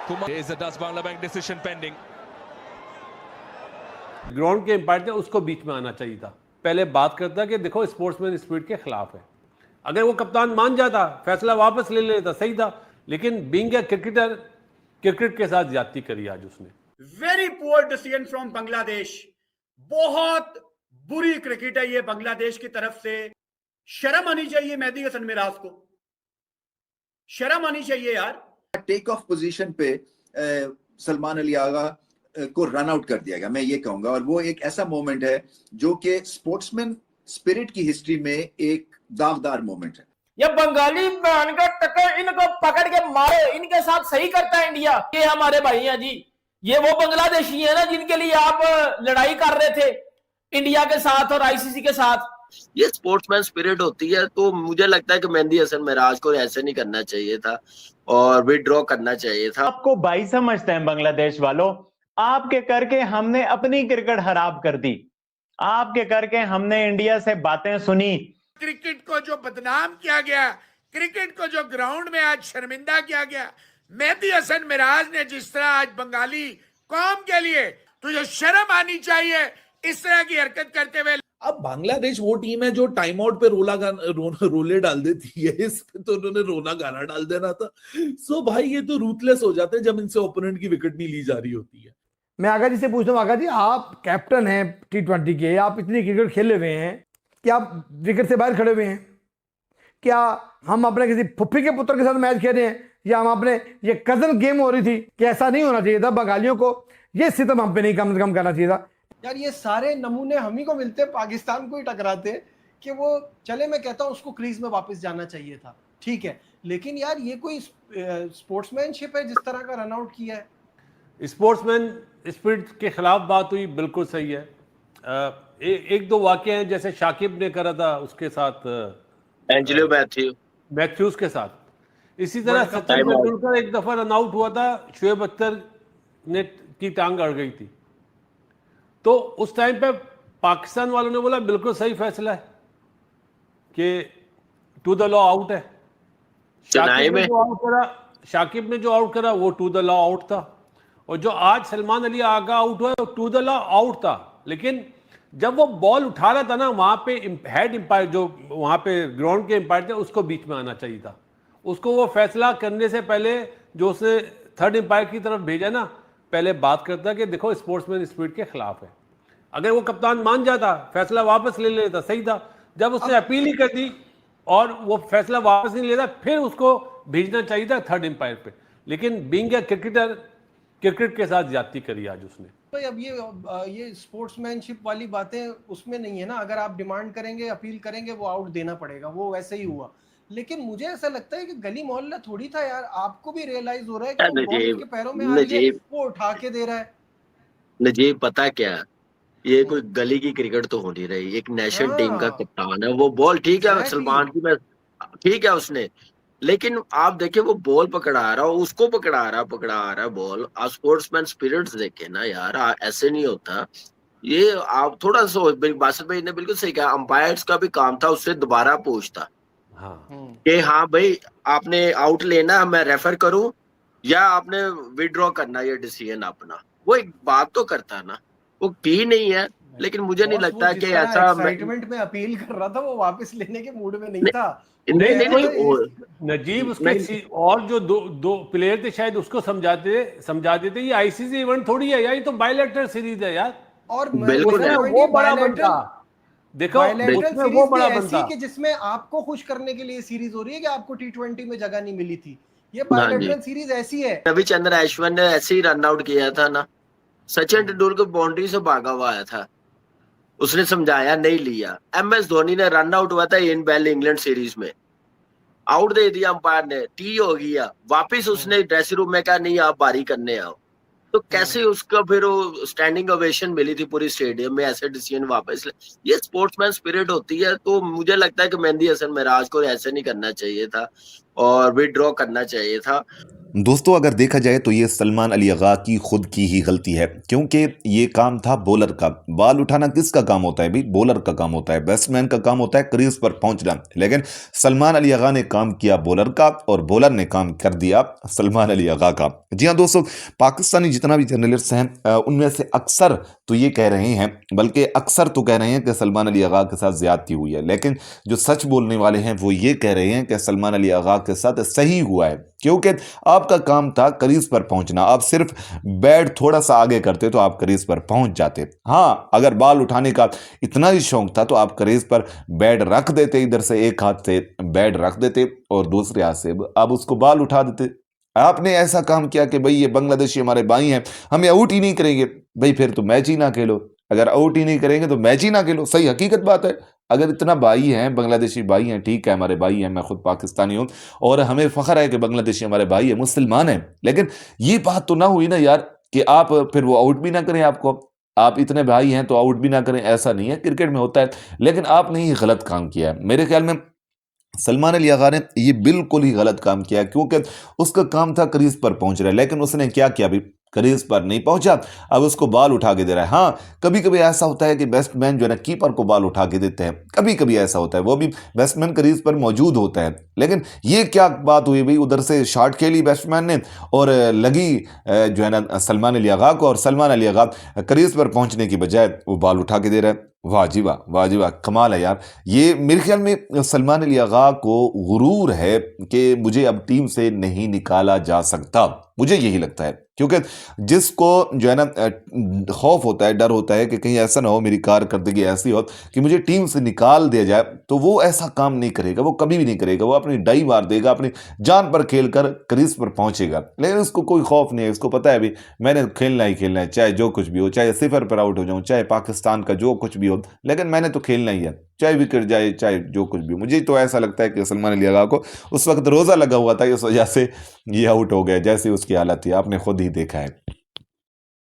Here's the Das Banglabank decision pending. Ground के empire थे उसको बीच में आना चाहिए था। पहले बात करता कि देखो स्पोर्ट्समैन स्पिरिट के खिलाफ है। अगर वो कप्तान मान जाता, फैसला वापस ले लेता, सही था। लेकिन बीइंग ए क्रिकेटर, क्रिकेट के साथ ज्यादती करी आज उसने। Very poor decision from Bangladesh. बहुत बुरी क्रिकेट है ये बांग्लादेश की तरफ से। शर्म आनी चाहिए मेहदी हसन मिराज को, शर्म आनी चाहिए यार। टेक ऑफ पोजीशन पे सलमान अली आगा को रन आउट कर दिया गया, मैं ये कहूंगा। और वो एक ऐसा मोमेंट है जो कि स्पोर्ट्समैन स्पिरिट की हिस्ट्री में एक दागदार मोमेंट है। ये बंगाली का टक्कर, इनको पकड़ के मारो, इनके साथ सही करता है इंडिया। ये हमारे भाई हैं जी, ये वो बांग्लादेशी है ना जिनके लिए आप लड़ाई कर रहे थे इंडिया के साथ और आईसीसी के साथ। ये स्पोर्ट्समैन स्पिरिट होती है। तो मुझे लगता है कि मेहदी हसन मिराज को ऐसे नहीं करना चाहिए था और विड्रॉ करना चाहिए था। आपको भाई समझते हैं बांग्लादेश वालों, आपके करके हमने अपनी क्रिकेट खराब कर दी, आपके करके हमने इंडिया से बातें सुनी। क्रिकेट को जो बदनाम किया गया, क्रिकेट को जो ग्राउंड में आज शर्मिंदा किया गया, मेहदी हसन मिराज ने जिस तरह आज बंगाली कौम के लिए, तुझे शर्म आनी चाहिए इस तरह की हरकत करते हुए। अब बांग्लादेश वो टीम है जो टाइम आउट पे रोले डाल देती है, इस पे तो उन्होंने रोना गाना डाल देना था। सो भाई ये तो रूथलेस हो जाते हैं जब इनसे ओपोनेंट की विकेट नहीं ली जा रही होती है। मैं आगा जी से पूछता हूँ, आगा जी आप कैप्टन हैं T20 के, आप इतनी क्रिकेट खेले हुए हैं, क्या आप विकेट से बाहर खड़े हुए हैं? क्या हम अपने किसी फुफ्फी के पुत्र के साथ मैच खेल रहे हैं, या हम अपने ये कजन गेम हो रही थी कि ऐसा नहीं होना चाहिए था? बंगालियों को ये सितम हम पे नहीं कम से कम करना चाहिए था। यार ये सारे नमूने हम ही को मिलते, पाकिस्तान को ही टकराते कि वो चले। मैं कहता हूँ उसको क्रीज में वापस जाना चाहिए था, ठीक है, लेकिन यार ये कोई स्पोर्ट्समैनशिप है जिस तरह का रन आउट किया है? स्पोर्ट्समैन स्पिरिट के खिलाफ बात हुई, बिल्कुल सही है। एक दो वाक़े हैं, जैसे शाकिब ने करा था उसके साथ, एंजेलो मैथ्यूज के साथ। इसी तरह सचिन तेंदुलकर एक दफा रन आउट हुआ था, शोएब अख्तर ने की टांग अड़ गई थी। तो उस टाइम पे पाकिस्तान वालों ने बोला बिल्कुल सही फैसला है कि टू द लॉ आउट है। शाकिब ने जो आउट करा वो टू द लॉ आउट था, और जो आज सलमान अली आगा आउट हुआ वो टू द लॉ आउट था। लेकिन जब वो बॉल उठा रहा था ना, वहां पे हेड एम्पायर, जो वहां पे ग्राउंड के एम्पायर थे, उसको बीच में आना चाहिए था। उसको वो फैसला करने से पहले जो उसने थर्ड एम्पायर की तरफ भेजा ना, पहले बात करता कि देखो स्पोर्ट्समैन स्पिरिट के खिलाफ है। अगर वो कप्तान मान जाता, फैसला वापस ले लेता, सही था। जब उसने अपील ही कर दी और वो फैसला वापस नहीं लेता, फिर उसको भेजना चाहिए था थर्ड एम्पायर पे। लेकिन बीइंग ए क्रिकेटर, क्रिकेट के साथ ज्यादती करी आज उसने। तो अब ये स्पोर्ट्समैनशिप वाली बातें उसमें नहीं है ना। अगर आप डिमांड करेंगे, अपील करेंगे, वो आउट देना पड़ेगा, वो वैसे ही हुआ। लेकिन मुझे ऐसा लगता है कि गली मोहल्ला थोड़ी था यार। आपको भी रियलाइज हो रहा है कि बॉल उसके पैरों में आ रही है, वो उठा के दे रहा है। नजीब पता क्या, ये कोई गली की क्रिकेट तो हो नहीं रही, एक नेशनल टीम का कप्तान है। वो बॉल ठीक है सलमान की, मैं ठीक है उसने, लेकिन आप देखे वो बॉल पकड़ा रहा, उसको पकड़ा रहा बॉल। आप स्पोर्ट्समैन स्पिरिट्स देखे ना यार, ऐसे नहीं होता। ये आप थोड़ा सा, बासित भाई ने बिल्कुल सही कहा, अंपायर्स का भी काम था उससे दोबारा पूछता कि हाँ भाई आपने आउट लेना, मैं रेफर करूं, या आपने विड्रॉ करना ये डिसीजन अपना। वो एक बात तो करता ना, वो की नहीं है। लेकिन मुझे नहीं लगता कि ऐसा एक्साइटमेंट में अपील कर रहा था, वो वापस लेने के मूड में नहीं था। नहीं नजीब, उसके और जो दो प्लेयर थे शायद उसको समझा देते ये आईसीसी इवेंट थोड़ी है यार, ये तो बायलैटरल सीरीज है यार। और बिल्कुल वो बड़ा बनता, देखो उसमें वो बड़ा बनता कि जिसमें आपको खुश करने के लिए सीरीज हो रही है कि आपको T20 में जगह नहीं मिली थी। ये बायलैटरल सीरीज ऐसी है। रविचंद्र अश्विन ने ऐसे ही रन आउट किया था ना, सचिन तेंदुलकर बाउंड्री से भागा हुआ आया था, उसने समझाया नहीं लिया। MS धोनी ने रन आउट हुआ था इन बेल इंग्लैंड सीरीज में, आउट दे दिया अंपायर ने, टी हो गया, वापिस उसने ड्रेसिंग रूम में कहा नहीं आप बारी करने आओ। तो कैसे उसका फिर वो स्टैंडिंग ओवेशन मिली थी पूरी स्टेडियम में, ऐसे डिसीजन वापस ले। ये स्पोर्ट्समैन स्पिरिट होती है। तो मुझे लगता है कि मेहदी हसन मिराज को ऐसे नहीं करना चाहिए था और विड्रॉ करना चाहिए था। दोस्तों अगर देखा जाए तो ये सलमान अली आगा की खुद की ही गलती है, क्योंकि ये काम था बॉलर का। बॉल उठाना किसका काम होता है भाई? बॉलर का काम होता है, बैट्समैन का काम होता है क्रीज पर पहुंचना। लेकिन सलमान अली आगा ने काम किया बॉलर का और बॉलर ने काम कर दिया सलमान अली आगा का। जी हाँ दोस्तों, पाकिस्तानी जितना भी जर्नलिस्ट हैं उनमें से अक्सर तो ये कह रहे हैं, बल्कि अक्सर तो कह रहे हैं कि सलमान अली आगा के साथ ज्यादती हुई है। लेकिन जो सच बोलने वाले हैं वो ये कह रहे हैं कि सलमान अली आगा के साथ सही हुआ है, क्योंकि आपका काम था क्रीज पर पहुंचना। आप सिर्फ बैट थोड़ा सा आगे करते तो आप क्रीज पर पहुंच जाते। हाँ, अगर बॉल उठाने का इतना ही शौक था तो आप क्रीज पर बैट रख देते, इधर से एक हाथ से बैट रख देते और दूसरे हाथ से आप उसको बॉल उठा देते। आपने ऐसा काम किया कि भाई ये बांग्लादेशी हमारे भाई हैं, हमें आउट ही नहीं करेंगे। भाई फिर तो मैच ही ना खेलो। अगर आउट ही नहीं करेंगे तो मैच ही ना खेलो। सही हकीकत बात है। अगर इतना भाई हैं, बांग्लादेशी भाई हैं, ठीक है हमारे भाई हैं, मैं खुद पाकिस्तानी हूं और हमें फख्र है कि बांग्लादेशी हमारे भाई है, मुसलमान हैं। लेकिन ये बात तो ना हुई ना यार कि आप फिर वो आउट भी ना करें आपको। आप इतने भाई हैं तो आउट भी ना करें, ऐसा नहीं है, क्रिकेट में होता है। लेकिन आपने ये गलत काम किया है। मेरे ख्याल में सलमान अली आगा ने ये बिल्कुल ही गलत काम किया, क्योंकि उसका काम था क्रीज पर पहुंच रहा है। लेकिन उसने क्या किया भाई? क्रीज पर नहीं पहुंचा, अब उसको बॉल उठा के दे रहा है। हाँ, कभी कभी ऐसा होता है कि बैट्समैन जो है ना कीपर को बॉल उठा के देते हैं, कभी कभी ऐसा होता है, वो भी बैट्समैन क्रीज पर मौजूद होता है। लेकिन ये क्या बात हुई भाई? उधर से शॉट खेली बैट्समैन ने और लगी जो है ना सलमान अली आगा को, और सलमान अली आगा क्रीज पर पहुंचने की बजाय वो बॉल उठा के दे रहा है। वाह जी वाह, वाह जी वाह, कमाल है यार। ये मेरे ख्याल में सलमान अली आगा को गुरूर है कि मुझे अब टीम से नहीं निकाला जा सकता। मुझे यही लगता है, क्योंकि जिसको जो है ना खौफ होता है, डर होता है कि कहीं ऐसा ना हो मेरी कारकर्दगी ऐसी हो कि मुझे टीम से निकाल दिया जाए, तो वो ऐसा काम नहीं करेगा, वो कभी भी नहीं करेगा। वो अपनी डाई मार देगा, अपनी जान पर खेल कर क्रीज पर पहुंचेगा। लेकिन उसको कोई खौफ नहीं है, उसको पता है भी मैंने खेलना ही खेलना है, चाहे जो कुछ भी हो, चाहे सिफर पर आउट हो जाऊं, चाहे पाकिस्तान का जो कुछ भी हो, लेकिन मैंने तो खेलना ही है, चाहे विकेट जाए, चाहे जो कुछ भी हो। मुझे तो ऐसा लगता है कि सलमान अली आगा को उस वक्त रोजा लगा हुआ था, इस वजह से ये आउट हो गया, जैसे उसकी हालत थी आपने खुद ही देखा है।